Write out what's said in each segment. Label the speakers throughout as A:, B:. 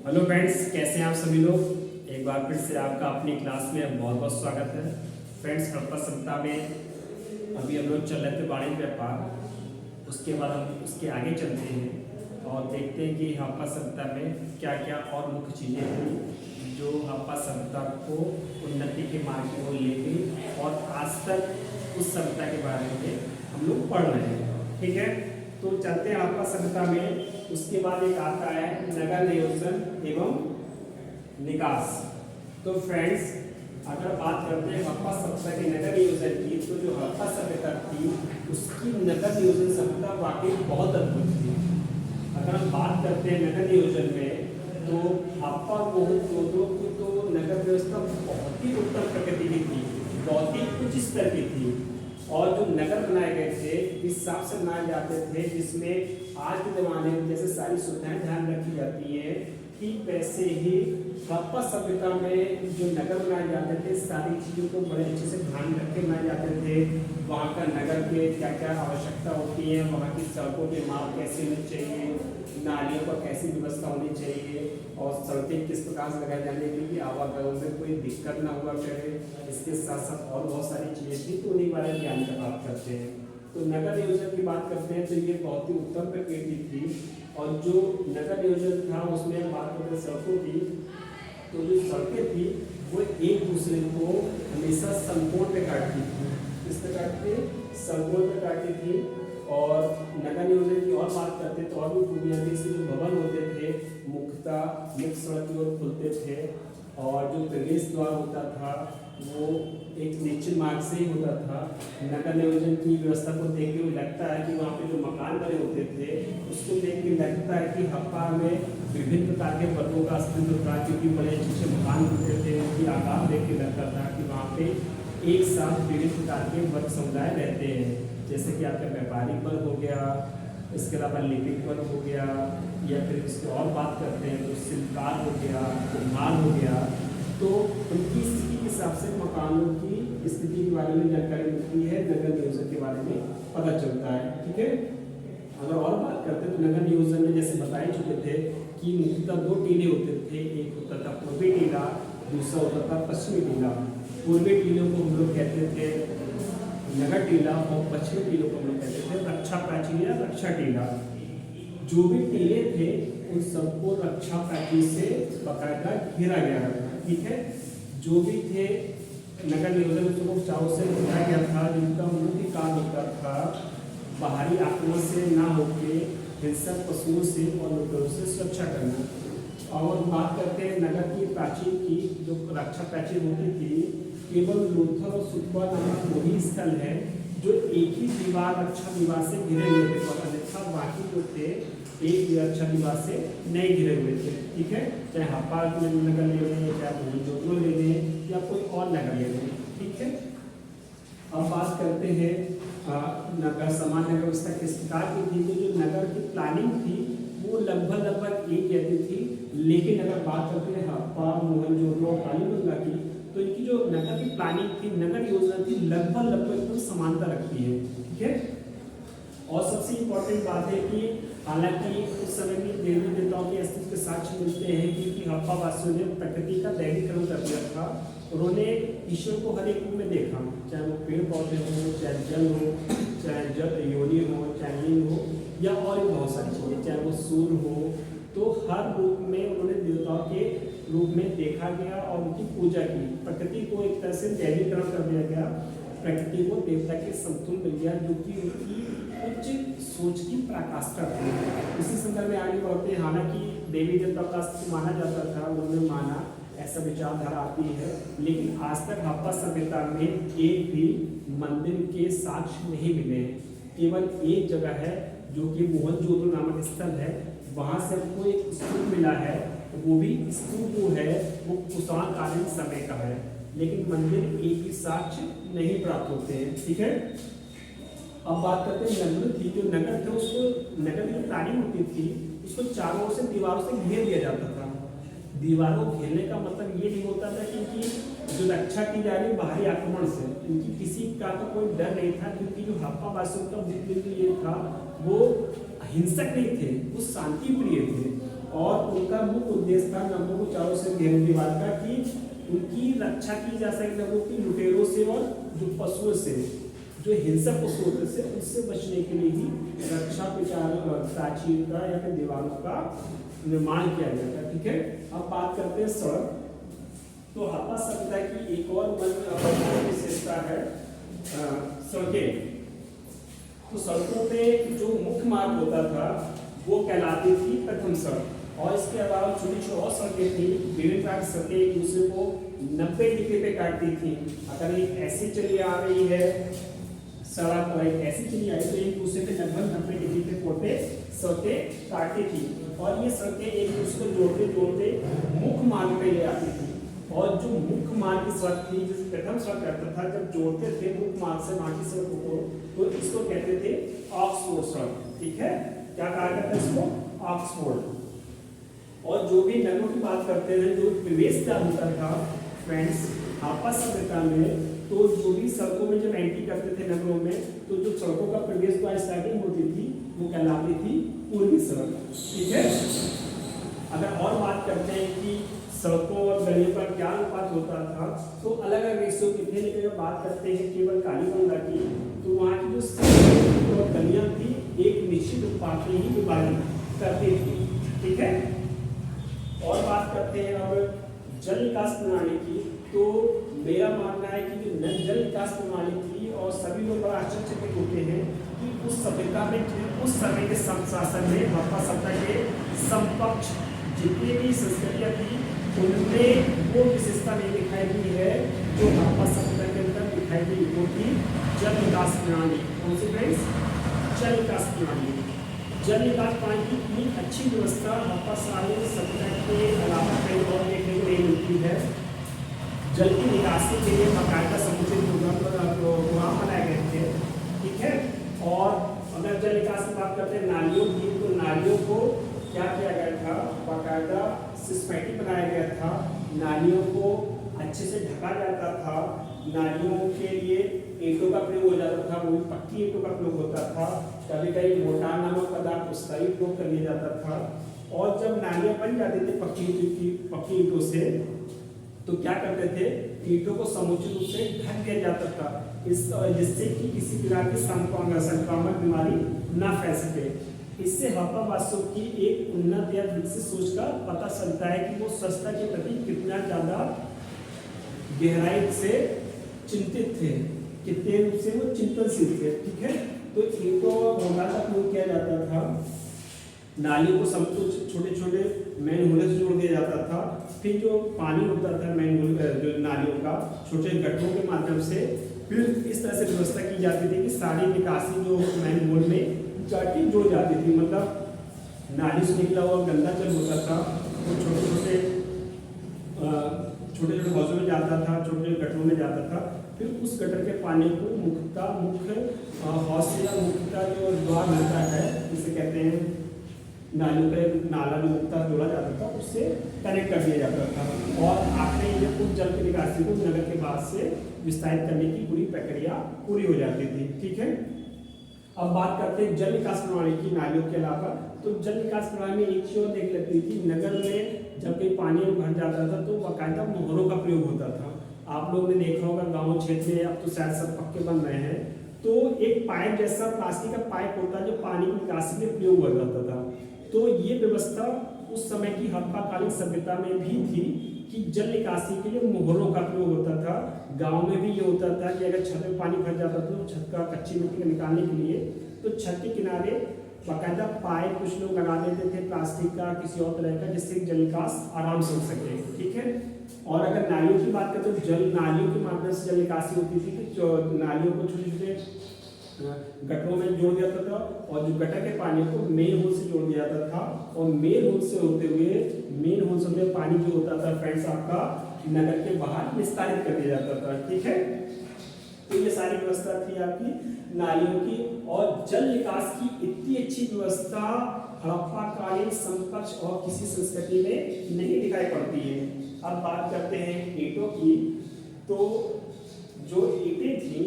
A: Hello friends, कैसे हैं आप सभी लोग। एक बार फिर से आपका अपनी क्लास में बहुत बहुत स्वागत है। फ्रेंड्स, हड़प्पा सभ्यता में अभी हम लोग चल रहे थे वाणिज्य व्यापार। उसके बाद हम उसके आगे चलते हैं और देखते हैं कि हड़प्पा सभ्यता में क्या क्या और मुख्य चीज़ें थी जो हड़प्पा सभ्यता को उन्नति के मार्ग की ओर ले गई और आज तक उस सभ्यता के बारे में हम लोग पढ़ रहे हैं। ठीक है, तो चलते हैं हड़प्पा सभ्यता में। उसके बाद एक आता है नगर नियोजन एवं निकास। तो फ्रेंड्स, अगर बात करते हैं हड़प्पा सभ्यता के नगर नियोजन की, तो जो हड़प्पा सभ्यता थी उसकी नगर नियोजन सभ्यता वाकई बहुत अद्भुत थी। अगर हम बात करते हैं नगर नियोजन में, तो हड़प्पा की तो नगर व्यवस्था बहुत ही उत्तम प्रकृति की थी, बहुत ही उच्च स्तर की थी। और जो नगर बनाए गए थे इस हिसाब से बनाए जाते थे जिसमें आज के ज़माने में जैसे सारी सुविधाएं ध्यान रखी जाती हैं, ठीक वैसे ही हड़प्पा सभ्यता में जो नगर बनाए जाते थे सारी चीज़ों को बड़े अच्छे से ध्यान रख के बनाए जाते थे। वहाँ का नगर के क्या क्या आवश्यकता होती है, वहाँ की सड़कों के मार्ग कैसे होने चाहिए, नालियों पर कैसी व्यवस्था होनी चाहिए और सड़कें किस प्रकार से लगाई जाने के लिए आवागमन में कोई दिक्कत ना हुआ करे। इसके साथ साथ और बहुत सारी चीज़ें थी, तो उन्हीं बारे में ज्ञान का प्राप्त करते हैं। तो नगर नियोजन की बात करते हैं तो ये बहुत ही उत्तम प्रकृति थी। और जो नगर नियोजन था उसमें हम बात करते हैं सड़कों की, तो जो सड़कें थी वो एक दूसरे को हमेशा समकोण पे काटती थी। किस पे काटती? समकोण पे काटती थी। और नगर नियोजन की और बात करते तो और भी खूबियाँ थी। इसके जो भवन होते थे मुख्यतः मुख्य सड़क की ओर खुलते थे और जो प्रवेश द्वार होता था वो एक निश्चित मार्ग से ही होता था। नगर नियोजन की व्यवस्था को देखते हुए लगता है कि वहाँ पे जो मकान बने होते थे उसको देख के लगता है कि हड़प्पा में विभिन्न प्रकार के वर्गों का अस्तित्व था, क्योंकि बड़े अच्छे मकान होते थे। उनकी आकार देख के लगता था कि वहाँ पे एक साथ विभिन्न प्रकार के वर्ग समुदाय रहते हैं, जैसे कि आपका व्यापारिक वर्ग हो गया, इसके अलावा लिपिक वर्ग हो गया, या फिर इसको और बात करते हैं तो शिल्पकार हो गया, कुम्हार हो गया। तो उनकी स्थिति के हिसाब से मकानों की स्थिति के बारे में जानकारी मिलती है, नगर नियोजन के बारे में पता चलता है। ठीक है, अगर और बात करते हैं तो नगर नियोजन में जैसे बताए चुके थे कि मुख्यतः दो टीले होते थे। एक होता था पूर्वी टीला, दूसरा होता था पश्चिमी टीला। पूर्वी टीलों को हम लोग कहते थे नगर टीला और पश्चिमी टीलों को हम लोग कहते थे रक्षा प्राचीर या रक्षा टीला। जो भी टीले थे उन सबको रक्षा प्राचीर से बाकायदा घेरा गया था। ठीक है, जो भी थे नगर नियोजन को चारों से घेरा गया था, जिनका मुख्य कार्य होता था बाहरी आक्रमण से ना होके हिंसक पशुओं से और लुटेरों से सुरक्षा करना। और बात करते हैं नगर की प्राचीर की, जो रक्षा प्राचीर होती थी केवल लोथल और सुतवा नामक वही स्थल है जो एक ही दीवार रक्षा दीवार से घिरे हुए थे, और अन्यथा बाकी जो थे एक रक्षा दीवार से नहीं घिरे हुए थे। ठीक है, चाहे हड़प्पा नगर ले लें, चाहे मोहनजोदड़ो ले लें या कोई और नगर ले लें। ठीक है, अब बात करते हैं नगर सामान्य नगर व्यवस्था किस प्रकार की थी। तो जो नगर की प्लानिंग थी वो लगभग एक जैसी थी, लेकिन अगर बात करते हैं हड़प्पा, मोहनजोदड़ो, कालीबंगा की, तो इनकी जो नगर की प्लानिंग थी, नगर योजना थी, लगभग एकदम समानता रखती है। ठीक है, और सबसे इम्पोर्टेंट बात है कि हालांकि उस समय में देवी देवताओं के अस्तित्व के साक्ष्य मिलते हैं, क्योंकि हड़प्पा वासियों ने प्रकृति का दैवीकरण कर दिया था। उन्होंने ईश्वर को हर एक रूप में देखा, चाहे वो पेड़ पौधे हो, चाहे जल हो, चाहे जल योनि हो, चाहे लिंग हो, या और भी बहुत सारी चीज़ें, चाहे वो सूर्य हो। तो हर रूप में उन्होंने देवताओं के रूप में देखा गया और उनकी पूजा की। प्रकृति को एक तरह से दैवीकरण कर दिया गया, प्रकृति को देवता के समतुल्य मिल गया, जो कि उनकी उच्च सोच की पराकाष्ठा थी। इसी संदर्भ में आगे बढ़ते हैं। हालांकि देवी देवता का माना जाता था, उन्होंने माना, ऐसा विचारधारा आती है, लेकिन आज तक हड़प्पा सभ्यता में एक भी मंदिर के साक्ष्य नहीं मिले। केवल एक जगह है जो कि मोहनजोदड़ो नामक स्थल है, वहाँ से हमको एक स्तूप मिला है। वो भी स्तूप जो है वो कुषाणकालीन समय का है, लेकिन मंदिर एक भी साक्ष्य नहीं प्राप्त होते हैं। ठीक है, अब बात करते हैं नगर थी। जो नगर थे उसको, नगर की प्लानिंग होती थी उसको चारों ओर से दीवारों से घेर दिया जाता था। दीवारों घेरने का मतलब ये नहीं होता था कि जो रक्षा की जा रही बाहरी आक्रमण से, इनकी किसी का कोई डर नहीं था, क्योंकि जो हड़प्पा वासियों का मुख्य ये था वो हिंसक नहीं थे, वो शांति प्रिय थे। और उनका मुख्य उद्देश्य था नगरों को चारों से घेर दीवार का कि उनकी रक्षा की जा सके नगरों की लुटेरों से और जो पशुओं से, जो हिंसक पशु होते थे उससे बचने के लिए ही रक्षा प्राचीर का या फिर दीवारों का निर्माण किया गया था। ठीक है, अब बात करते हैं सड़क। तो हड़प्पा सभ्यता की एक और विशेषता है सड़कें। तो सड़कों पे जो मुख्य मार्ग होता था वो कहलाती थी प्रथम सड़क, और इसके अलावा छोटी छोटी और सड़कें थी। विभिन्न प्रकार की सड़कें एक दूसरे को 90 डिग्री पे काटती थी। अगर एक ऐसी चली आ रही है सड़क और एक ऐसी चली आई तो एक दूसरे पे लगभग 90 डिग्री पे कोटे सड़कें काटती थी, और ये सड़कें एक दूसरे को जोड़ते जोड़ते मुख्य मार्ग पे ले आती थी। और जो मुख्य मार्ग की सड़क थी, जिस प्रथम सड़क करता था, जब जोड़ते थे मुख्य मार्ग से बाकी सड़कों को, तो इसको कहते थे ऑक्सफोर्ड सड़क। ठीक है, क्या कहा जाता है इसको? ऑक्सफोर्ड। और जो भी नगरों की बात करते हैं, जो प्रवेश द्वार होता था फ्रेंड्स हड़प्पा सभ्यता में, तो जो भी सड़कों में जब एंट्री करते थे नगरों में, तो जो सड़कों का प्रवेश द्वार स्टार्टिंग होती थी वो कहलाती थी पूर्वी सड़क। ठीक है, अगर और बात करते हैं कि सड़कों और गलियों का क्या अनुपात होता था, तो अलग अलग रेशियो कितने, लेकिन जब बात करते हैं केवल कालीगंगा की, तो वहाँ की जो सड़कें और गलियाँ थी एक निश्चित अनुपात में ही विभाजित करती थी। ठीक है, और बात करते हैं अब जल विकास प्रणाली की। तो मेरा मानना है कि जो जल विकास प्रणाली थी, और सभी लोग बड़ा आश्चर्यचकित होते हैं कि उस सभ्यता में, उस समय के शासन में हड़प्पा सभ्यता के समकक्ष जितनी भी संस्कृतियाँ थी उनमें वो विशेषता नहीं दिखाई दी है जो हड़प्पा सभ्यता के अंदर दिखाई दी, वो थी जल विकास प्रणाली। कौन सी फ्रेंड्स? जल विकास प्रणाली। जल विकास प्रणाली की इतनी अच्छी व्यवस्था हड़प्पा सभ्यता के अलावा कहीं और देखने को नहीं मिलती है। जल की निकासी के लिए बाकायदा समुचित प्रोग्राम बनाए गए थे। ठीक है, और अगर जल विकास की बात करते हैं नालियों की, तो नालियों को क्या किया गया था? बाकायदा सिस्टमैटिक बनाया गया था। नालियों को अच्छे से ढका जाता था। नालियों के लिए ईंटों का प्रयोग हो जाता था, वो भी पक्की ईंटों का प्रयोग होता था। कभी कभी मोटार नामक पदार्थ उसका भी प्रयोग कर लिया जाता था। और जब नालियाँ बन जाती थी पक्की ईंटों से, तो क्या करते थे? ईंटों को समुचित रूप से ढक दिया जाता था, जिससे कि किसी प्रकार की संक्रामक बीमारी न फैल सके। इससे हड़प्पा वासियों की एक उन्नत या विकसित सोच का पता चलता है कि वो स्वच्छता के प्रति कितना ज्यादा गहराई से चिंतित थे, कितने रूप से वो चिंतनशील थे। ठीक है, तो ईंटों और मोटार का प्रयोग किया जाता था। नालियों को सब कुछ छोटे छोटे मैन होल से जोड़ दिया जाता था। फिर जो पानी होता था मैन होल जो नालियों का छोटे गड्ढों के माध्यम से फिर इस तरह से व्यवस्था की जाती थी कि सारी निकासी जो मैन होल में जाके जुड़ जाती थी। मतलब नाली से निकला हुआ गंदा जल होता था वो छोटे छोटे हौजों में जाता था, छोटे गड्ढों में जाता था। फिर उस गटर के पानी को मुख्य हौज से या मुख्यता जो द्वार मिलता है, जिसे कहते हैं नालियों का नाला जो मुख्यता जोड़ा जाता था, उससे कनेक्ट कर दिया जाता था। और आखिर में उस जल की निकासी को नगर के बाद से विस्तारित करने की पूरी प्रक्रिया पूरी हो जाती थी। ठीक है, अब बात करते हैं जल विकास प्रणाली की। नालियों के अलावा तो जल विकास प्रणाली में एक चीज और देख लेती थी, नगर में जब कहीं पानी भर जाता था तो बाकायदा मोहरों का प्रयोग होता था। आप लोग ने देखा होगा गांव क्षेत्र में, अब तो शायद सब पक्के बन रहे हैं, तो एक पाइप जैसा प्लास्टिक का पाइप होता है जो पानी की निकासी में प्रयोग हो जाता था। तो ये व्यवस्था उस समय की हड़प्पाकालीन सभ्यता में भी थी कि जल निकासी के लिए मोहरों का प्रयोग होता था। गांव में भी ये होता था कि अगर छत में पानी भर जाता था तो छत का कच्ची मिट्टी को निकालने के लिए तो छत के किनारे बाकायदा पाइप कुछ लोग लगा देते थे प्लास्टिक का, किसी और तरह का, जिससे जल निकास आराम से हो सके। ठीक है, और अगर नालियों की बात करें तो नालियों के माध्यम से जल निकासी होती थी कि नालियों को छोटे छोटे गटरों में जोड़ दिया जाता था, और जो गटर के पानी को मेन होल से जोड़ दिया जाता था, और मेन होल से होते हुए पानी जो होता था फ्रेंड्स आपका नगर के बाहर विस्तारित कर दिया जाता था। ठीक है, तो ये सारी व्यवस्था थी आपकी नालियों की। और जल निकास की इतनी अच्छी व्यवस्था हड़प्पाकालीन समकक्ष और किसी संस्कृति में नहीं दिखाई पड़ती है। अब बात करते हैं ईंटों की। तो जो ईंटें थी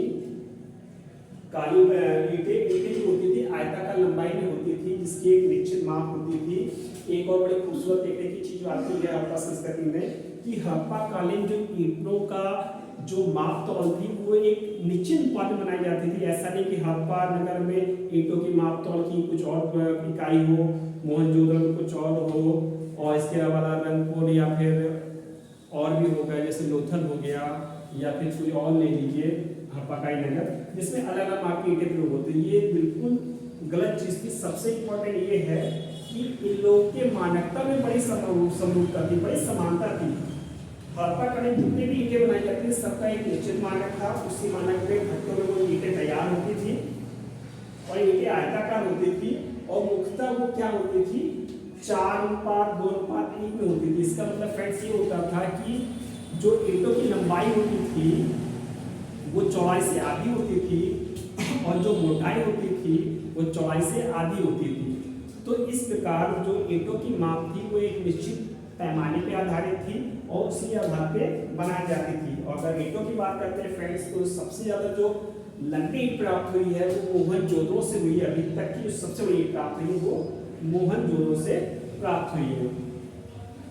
A: काली ईंटें जो होती थी आयताकार लंबाई में होती थी, जिसकी एक निश्चित माप होती थी। एक और बड़ी खूबसूरत खूबसूरत देखने की चीज आती है हड़प्पा संस्कृति में कि हड़प्पा कालीन जो ईंटों का जो माप तौल थी वो एक निश्चित पद बनाई जाती थी। ऐसा नहीं कि हड़प्पा नगर में ईंटों की माप तौल की कुछ और इकाई हो, मोहनजोदड़ो में कुछ और हो, और इसके अलावा रंगपुर या फिर और भी हो गया जैसे लोथल हो गया या फिर कोई और ले लीजिए हड़प्पा नगर, जिसमें अलग अलग माप की ईंटें प्रयोग होती है। ये बिल्कुल गलत चीज थी। सबसे इम्पोर्टेंट ये है कि इन लोगों के मानकता में बड़ी समरूपता थी, बड़ी समानता थी। हड़प्पा कालीन जितने भी ईंटें बनाई जाती थी सबका एक निश्चित मानक था। उसी मानक में घट्टों में वो ईंटें तैयार होती थी और ईंटें आयताकार होती थी और मुख्यतः वो क्या होती थी, 4:2:1 में होती थी। इसका मतलब फ्रेंड्स ये होता था कि जो ईंटों की लंबाई होती थी वो चौड़ाई से आधी होती थी और जो मोटाई होती थी वो चौड़ाई से आधी होती थी। तो इस प्रकार जो ईंटों की माप थी वो एक निश्चित पैमाने पे आधारित थी और उसी आधार पे बनाई जाती थी। और अगर ईंटों की बात करते हैं फ्रेंड्स तो सबसे ज्यादा जो लंबी ईंट प्राप्त हुई है वो मोहनजोदड़ो से हुई है। अभी तक की जो सबसे बड़ी ईंट प्राप्त हुई है वो मोहनजोदड़ो से प्राप्त हुई है।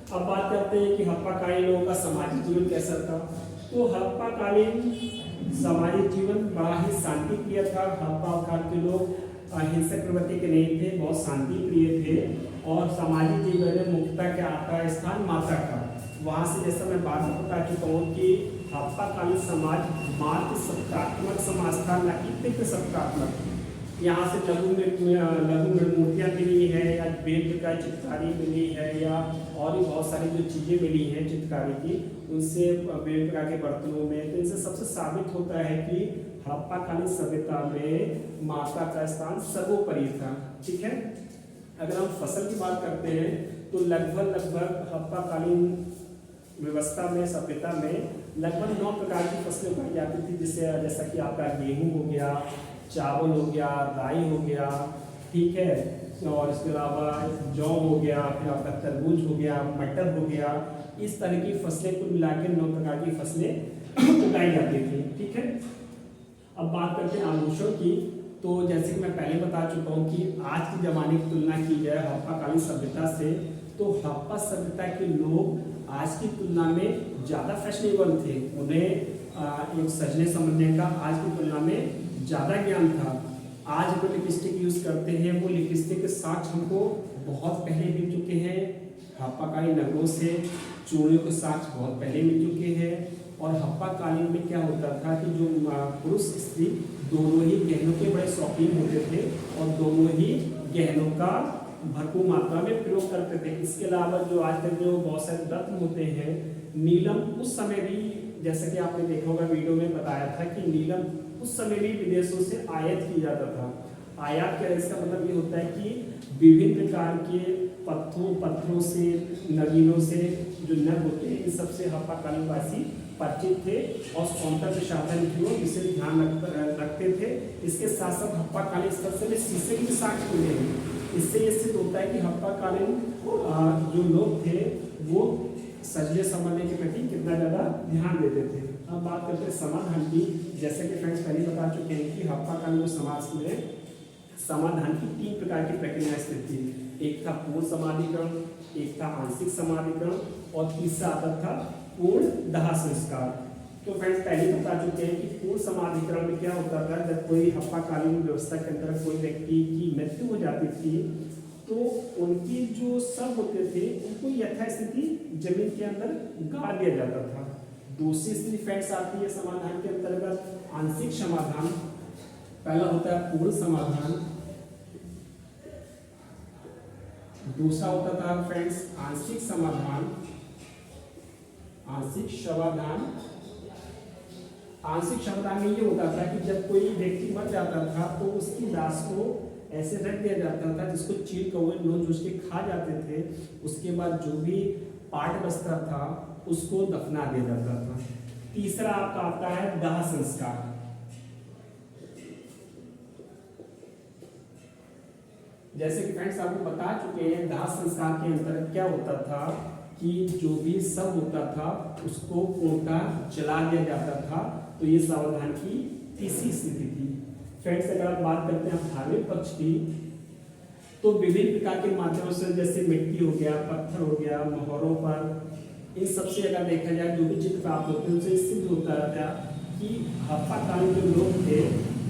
A: अब बात करते हैं कि हड़प्पा कालीन लोगों का सामाजिक जीवन कैसा था। तो हड़प्पा कालीन सामाजिक जीवन बड़ा ही शांति प्रिय था। हड़प्पा काल के लोग हिंसक प्रवृत्ति के नहीं थे, बहुत शांति प्रिय थे। और सामाजिक जीवन में मुख्यतः क्या आता है, स्थान माता का। वहाँ से जैसा मैं बात बता चुका हूँ कि हड़प्पा कालीन समाज मात्र सत्तात्मक समाज था, न कि तिक्त सत्तात्मक। यहाँ से लघु मूर्तियाँ मिली है या बेल प्रकार चित्रकारी मिली है या और भी बहुत सारी जो चीज़ें मिली हैं चित्रकारी की, उनसे बेल प्रकार के बर्तनों में, तो इनसे सबसे साबित होता है कि हड़प्पा कालीन सभ्यता में माता का स्थान सर्वोपरि था। ठीक है। अगर हम फसल की बात करते हैं तो लगभग हड़प्पा कालीन व्यवस्था में, सभ्यता में लगभग 9 प्रकार की फसलें उगाई जाती थी, जिससे जैसा कि आपका गेहूं हो गया, चावल हो गया, राई हो गया, ठीक है, और इसके अलावा जौ हो गया, फिर आपका तरबूज हो गया, मटर हो गया। इस तरह की फसलें कुल मिला के 9 प्रकार की फसलें उगाई जाती थी। ठीक है। अब बात करते हैं आभूषण की। तो जैसे कि मैं पहले बता चुका हूँ कि आज के ज़माने की तुलना की जाए हड़प्पा कालीन सभ्यता से, तो हड़प्पा सभ्यता के लोग आज की तुलना में ज़्यादा फैशनेबल थे। उन्हें एक सजने समझने का आज की तुलना में ज़्यादा ज्ञान था। आज जो लिपस्टिक यूज़ करते हैं वो लिपस्टिक के साक्ष्य हमको बहुत पहले मिल चुके हैं। हड़प्पा कालीन नगरों से चूड़ियों के साक्ष्य बहुत पहले मिल चुके हैं। और हड़प्पा कालीन में क्या होता था कि जो पुरुष स्त्री दोनों ही गहनों के बड़े शौकीन होते थे और दोनों ही गहनों का भरपूर मात्रा में प्रयोग करते थे। इसके अलावा जो आज तक जो बहुत सारे रत्न होते हैं, नीलम उस समय भी, जैसे कि आपने देखा होगा वीडियो में बताया था कि नीलम उस समय भी विदेशों से आयात किया जाता था। आयात क्या, इसका मतलब ये होता है कि विभिन्न प्रकार के पत्थरों से, नगीनों से जो नग होते हैं, इन सबसे हड़प्पा कालीन वासी परिचित थे और सौंदर्य साधन की ओर विशेष ध्यान रखते थे। इसके साथ साथ हड़प्पा कालीन स्थल में शीशे की साक्ष्य मिले हैं। इससे ये सिद्ध होता है कि हड़प्पा कालीन जो लोग थे वो सजने संवरने के प्रति कितना ज़्यादा ध्यान देते थे। अब बात करते हैं समाधान की। जैसे कि फ्रेंड्स पहले बता चुके हैं कि हड़प्पा कालीन समाज में समाधान की 3 प्रकार की प्रक्रिया स्थित थी। एक था पूर्ण समाधिकरण, एक था आंशिक समाधिकरण और तीसरा आता था पूर्ण दाह संस्कार। तो फ्रेंड्स पहले बता चुके हैं कि पूर्ण समाधिकरण में क्या होता था, जब कोई हड़प्पा कालीन व्यवस्था के अंदर कोई व्यक्ति की मृत्यु हो जाती थी तो उनकी जो शव होते थे उनको यथास्थिति जमीन के अंदर गाड़ दिया जाता था। दूसरी स्थिति फ्रेंड्स आती है समाधान के अंतर्गत आंशिक समाधान। पहला होता है पूर्ण समाधान, दूसरा होता था फ्रेंड्स आंशिक समाधान, आंशिक समाधान। आंशिक समाधान में ये होता था कि जब कोई व्यक्ति मर जाता था तो उसकी लाश को ऐसे रख दिया जाता था जिसको चील कौवे नोच नोच के खा जाते थे। उसके बाद जो भी पार्ट बचता था उसको दफना दिया जाता था। तीसरा आपका आता है दाह संस्कार। जैसे कि फ्रेंड्स आपको बता चुके हैं, दाह संस्कार के अंतर्गत क्या होता था कि जो भी शव होता था उसको पूर्णतः जला दिया जाता था। तो ये समाधान की तीसरी स्थिति थी। फ्रेंड्स अगर आप बात करते हैं धार्मिक पक्ष की, तो विभिन्न प्रकार के माध्यमों से जैसे मिट्टी हो गया, पत्थर हो गया, मोहरों पर, इन सबसे अगर देखा जाए जो भी चित्र प्राप्त होते हैं उनसे सिद्ध होता था कि हड़प्पा कालीन जो लोग थे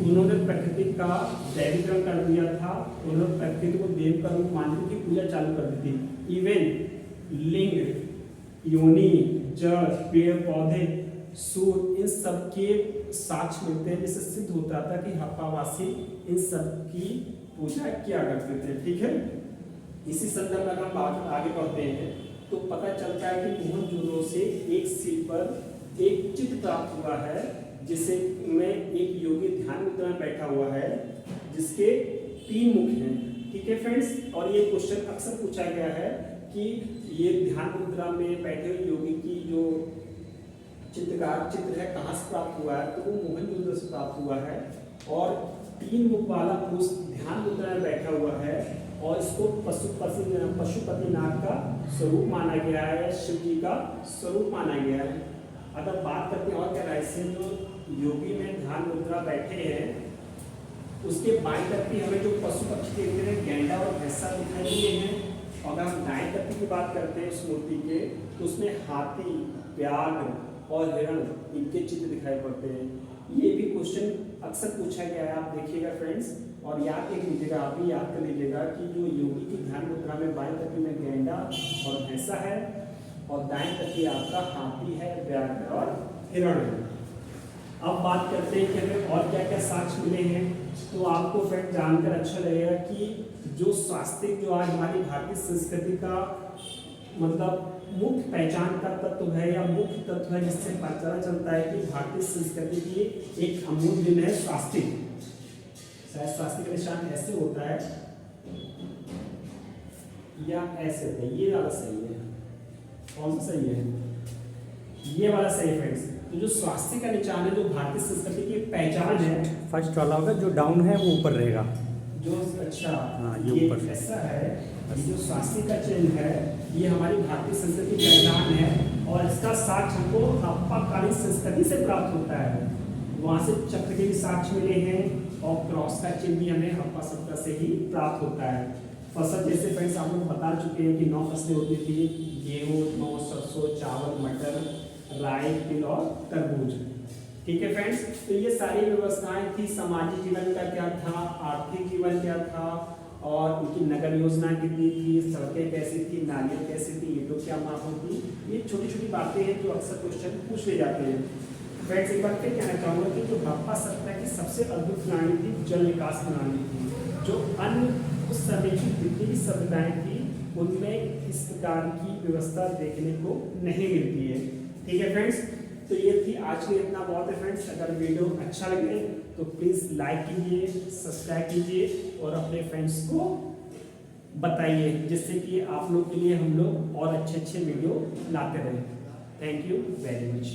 A: उन्होंने प्रकृति का दैवीकरण कर दिया था, उन्होंने प्रकृति को देव का रूप मानने की पूजा चालू कर दी थी। इवन लिंग, योनि, जड़, पेड़ पौधे, सूर्य, इन सब के साक्ष्य मिलते हैं, जिससे सिद्ध होता था कि हड़प्पावासी इन सब की पूजा किया करते थे। ठीक है, इसी संदर्भ में हम आगे बढ़ते हैं तो पता चलता है कि मोहनजोदड़ो से एक सिर पर एक चित्र प्राप्त हुआ है, जिसे में एक योगी ध्यान मुद्रा में बैठा हुआ है, जिसके 3 मुख हैं। ठीक है फ्रेंड्स, और ये क्वेश्चन अक्सर पूछा गया है कि ये ध्यान मुद्रा में बैठे हुए योगी की जो चित्र है कहाँ से प्राप्त हुआ है, तो वो मोहनजोदड़ो से प्राप्त हुआ है। और 3 मुख वाला पुरुष ध्यान मुद्रा में बैठा हुआ है और इसको पशुपतिनाथ का स्वरूप माना गया है या शिव जी का स्वरूप माना गया है। अगर बात करते हैं और क्या रहस्य, जो योगी में ध्यान मुद्रा बैठे हैं उसके बाएं तरफ भी हमें जो पशु पक्षी देखते हैं, गैंडा और भैंसा दिखाई दिए हैं। और अगर हम दाएं तरफ की बात करते हैं उस मूर्ति के, तो उसमें हाथी, व्याघ्र और हिरण, इनके चित्र दिखाई पड़ते हैं। ये भी क्वेश्चन अक्सर पूछा गया है, आप देखिएगा फ्रेंड्स, और याद देख लीजिएगा, आप भी याद कर लीजिएगा कि जो योगी की ध्यान मुद्रा में बाएं तरफ में गैंडा और भैंसा है और दाएं तरफ आपका हाथी है, व्याघ्र और हिरण है। अब बात करते हैं कि हमें और क्या क्या साक्ष्य मिले हैं, तो आपको फ्रेंड जानकर अच्छा लगेगा कि जो स्वास्तिक जो आज हमारी भारतीय संस्कृति का मतलब मुख्य पहचान का तत्व है या मुख्य तत्व है, जिससे पता चलता है कि भारतीय संस्कृति की एक अमूल्य दिन है स्वास्तिक। शायद स्वास्तिक का निशान ऐसे होता है या ऐसे होता है, ये वाला सही है, कौन सा सही है, ये वाला सही है फ्रेंड्स। तो जो स्वास्तिक का निशान है जो भारतीय संस्कृति की पहचान है,
B: फर्स्ट वाला होगा, जो डाउन है वो ऊपर रहेगा,
A: जो अच्छा
B: ये ऊपर
A: ऐसा है, ये जो स्वास्तिक का चिन्ह है ये हमारी भारतीय संस्कृति की पहचान है और इसका साक्ष्य हमको हड़प्पाकालीन संस्कृति से प्राप्त होता है। वहाँ से चक्र के भी साक्ष्य मिले हैं और क्रॉस का चिन्ह भी हमें हड़प्पा सभ्यता से ही प्राप्त होता है। फसल जैसे फ्रेंड्स आप लोग बता चुके हैं कि 9 फसलें होती थी, गेहूँ, सरसों, चावल, मटर, राई, तिल और तरबूज। ठीक है फ्रेंड्स, तो ये सारी व्यवस्थाएं थी। सामाजिक जीवन का क्या था, आर्थिक जीवन क्या था, और उनकी नगर योजना कितनी थी, सड़कें कैसी थी, नालियाँ कैसी थी, ईंटों क्या माप होती, ये छोटी छोटी बातें हैं जो अक्सर क्वेश्चन पूछ ले जाते हैं। फ्रेंड्स एक बार फिर कहना चाहूँगा कि जो हड़प्पा सभ्यता की सबसे अद्भुत प्रणाली थी जल निकास प्रणाली थी, जो अन्य उस समय की जितनी भी सभ्यताएं थी उनमें इस प्रकार की व्यवस्था देखने को नहीं मिलती है। ठीक है फ्रेंड्स, तो ये थी आज के, इतना बहुत है फ्रेंड्स। अगर वीडियो अच्छा लगे तो प्लीज़ लाइक कीजिए, सब्सक्राइब कीजिए और अपने फ्रेंड्स को बताइए, जिससे कि आप लोग के लिए हम लोग और अच्छे अच्छे वीडियो लाते रहें। Thank you very much.